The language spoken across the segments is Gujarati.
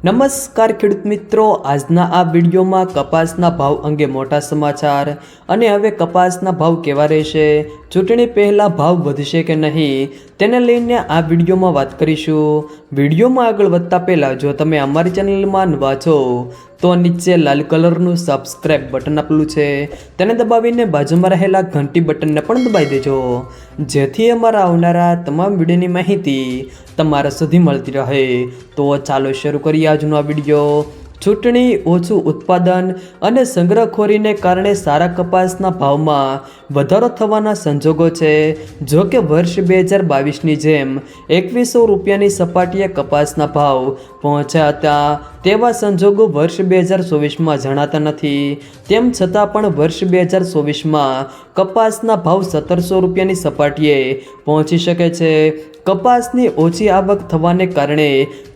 નમસ્કાર ખેડૂત મિત્રો, આજના આ વિડીયોમાં કપાસના ભાવ અંગે મોટા સમાચાર અને હવે કપાસના ભાવ કેવા રહેશે, ચૂંટણી પહેલાં ભાવ વધશે કે નહીં તેને લઈને આ વિડીયોમાં વાત કરીશું। વિડીયોમાં આગળ વધતા પહેલાં જો તમે અમારી ચેનલમાં નવા છો તો નીચે લાલ કલરનું સબસ્ક્રાઇબ બટન આપેલું છે તેને દબાવીને બાજુમાં રહેલા ઘંટી બટનને પણ દબાવી દેજો, જેથી અમારા આવનારા તમામ વિડીયોની માહિતી તમારા સુધી મળતી રહે। તો ચાલો શરૂ કરીએ આજનો આ વિડીયો। ચૂંટણી, ઓછું ઉત્પાદન અને સંગ્રહખોરીને કારણે સારા કપાસના ભાવમાં વધારો થવાના સંજોગો છે। જો કે વર્ષ 2022ની જેમ 2100 રૂપિયાની સપાટીએ કપાસના ભાવ પહોંચ્યા હતા તેવા સંજોગો વર્ષ 2024માં જણાતા નથી। તેમ છતાં પણ વર્ષ 2024માં કપાસના ભાવ 1700 રૂપિયાની સપાટીએ પહોંચી શકે છે। કપાસની ઓછી આવક થવાને કારણે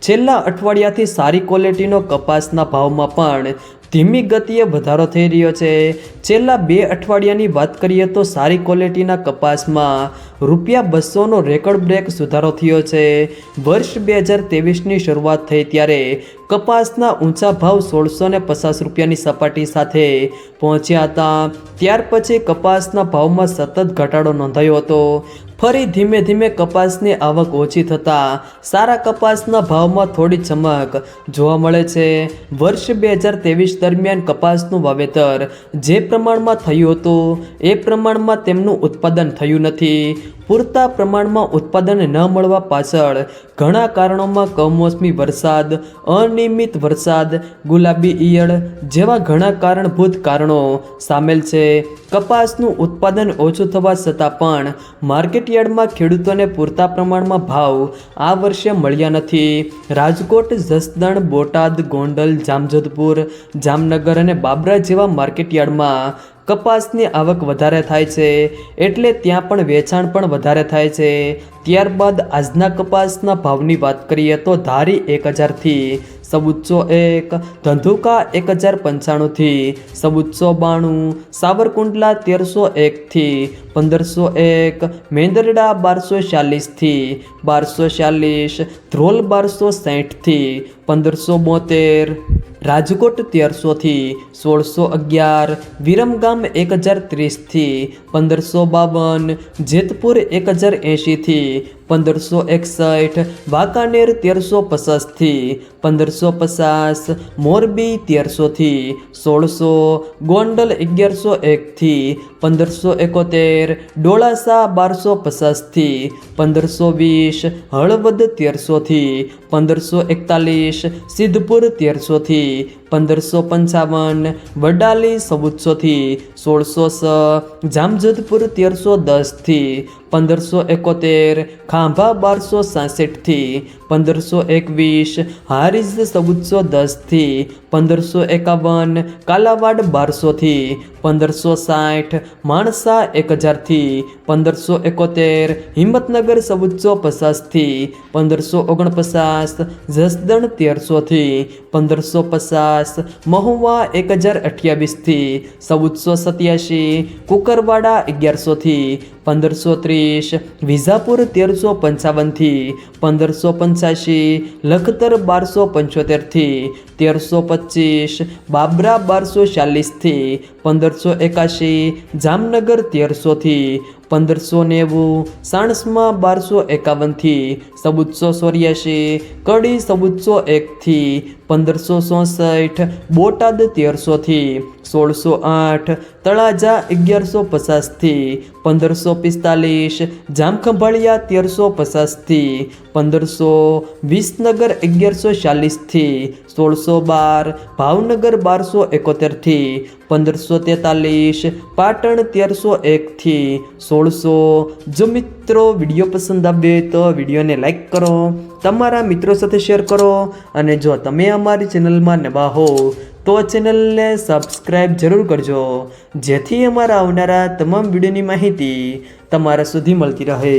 છેલ્લા અઠવાડિયાથી સારી ક્વોલિટીનો કપાસના ભાવમાં પણ ધીમી ગતિએ વધારો થઈ રહ્યો છે। છેલ્લા 2 અઠવાડિયાની વાત કરીએ તો સારી ક્વોલિટીના કપાસમાં ₹200નો રેકોર્ડ બ્રેક સુધારો થયો છે। વર્ષ 2023ની શરૂઆત થઈ ત્યારે કપાસના ઊંચા ભાવ 1650 રૂપિયાની સપાટી સાથે પહોંચ્યા હતા। ત્યાર પછી કપાસના ભાવમાં સતત ઘટાડો નોંધાયો હતો। ફરી ધીમે ધીમે કપાસની આવક ઓછી થતાં સારા કપાસના ભાવમાં થોડી ચમક જોવા મળે છે। વર્ષ 2023 દરમિયાન કપાસનું વાવેતર જે પ્રમાણમાં થયું હતું એ પ્રમાણમાં તેમનું ઉત્પાદન થયું નથી। પૂરતા પ્રમાણમાં ઉત્પાદન ન મળવા પાછળ ઘણા કારણોમાં કમોસમી વરસાદ, અનિયમિત વરસાદ, ગુલાબી ઈયળ જેવા ઘણા કારણભૂત કારણો સામેલ છે। કપાસનું ઉત્પાદન ઓછું થવા છતાં પણ માર્કેટયાર્ડમાં ખેડૂતોને પૂરતા પ્રમાણમાં ભાવ આ વર્ષે મળ્યા નથી। રાજકોટ, જસદણ, બોટાદ, ગોંડલ, જામજોધપુર, જામનગર અને બાબરા જેવા માર્કેટયાર્ડમાં કપાસની આવક વધારે થાય છે એટલે ત્યાં પણ વેચાણ પણ વધારે થાય છે। ત્યારબાદ આજના કપાસના ભાવની વાત કરીએ તો ધારી 1000થી 1401, ધંધુકા 1095થી 1492, સાવરકુંડલા 1301થી 1501, મેંદરડા 1240થી 1240, ધ્રોલ 1260થી 1572, રાજકોટ 1300થી 1611, વિરમગામ 1030થી 1552, જેતપુર 1080થી 1561, વાંકાનેર 1350થી 1550, મોરબી 1300થી 1600, ગોંડલ 1101થી 1571, ડોળાસા 1250થી 1520, હળવદ 1300થી 1541, સિદ્ધપુર 1300થી 1555, વડાલી 1400થી 1606, જામજોધપુર 1310થી 1571, ખાંભા 1266થી 1521, હારીજ 1410થી 1551, કાલાવાડ 1200થી 1560, માણસા 1000થી 1571, હિંમતનગર 1450થી 1549, જસદણ 1300થી 1550, મહુવા 1028થી 1487, કુકરવાડા 1100થી 1530, વિજાપુર 1355થી 1585, લખતર 1275થી 1325, બાબરા 1240થી 1581, જામનગર 1300થી 1590, સાણસમાં 1251થી 1484, કડી 1401થી 1564, બોટાદ 1300થી 1608, તળાજા 1150થી 1545, જામખંભાળિયા 1350થી 1500, વિસનગર 1140થી 1612, ભાવનગર 1271થી 1543, પાટણ 1301થી 1600। જો મિત્રો વિડીયો પસંદ આવે તો વિડીયોને લાઈક કરો, તમારા મિત્રો સાથે શેર કરો અને જો તમે અમારી ચેનલમાં નવા હો તો ચેનલને સબસ્ક્રાઈબ જરૂર કરજો, જેથી અમારા આવનારા તમામ વિડીયોની માહિતી તમારા સુધી મળતી રહે।